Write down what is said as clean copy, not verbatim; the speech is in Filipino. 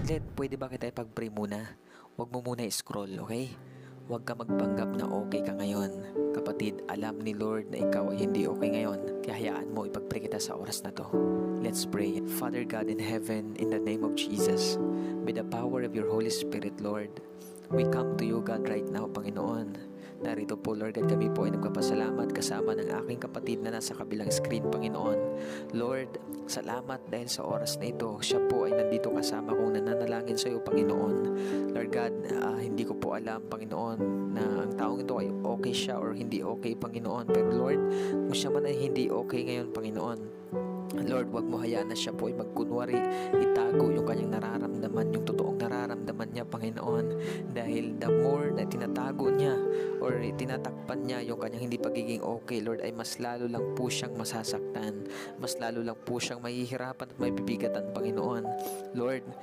Pwede ba kita ipag-pray muna? Huwag mo muna i-scroll, okay? Huwag ka magpanggap na okay ka ngayon. Kapatid, alam ni Lord na ikaw ay hindi okay ngayon. Kaya hayaan mo ipag-pray kita sa oras na to. Let's pray. Father God in heaven, in the name of Jesus, with the power of your Holy Spirit, Lord, we come to you, God, right now, Panginoon. Narito po, Lord God, kami po ay nagpapasalamat kasama ng aking kapatid na nasa kabilang screen, Panginoon. Lord, salamat dahil sa oras na ito, siya po ay nandito kasama kong nananalangin sa iyo, Panginoon. Lord God, hindi ko po alam, Panginoon, na ang taong ito ay okay siya or hindi okay, Panginoon. Pero Lord, kung siya man ay hindi okay ngayon, Panginoon, Lord, wag mo hayaan na siya po ay magkunwari, itago yung kanyang nararamdaman, yung totoong nararamdaman niya, Panginoon. Dahil the more na tinatago niya or tinatakpan niya yung kanyang hindi pagiging okay, Lord, ay mas lalo lang po siyang masasaktan. Mas lalo lang po siyang mahihirapan at mabibigatan, Panginoon. Lord,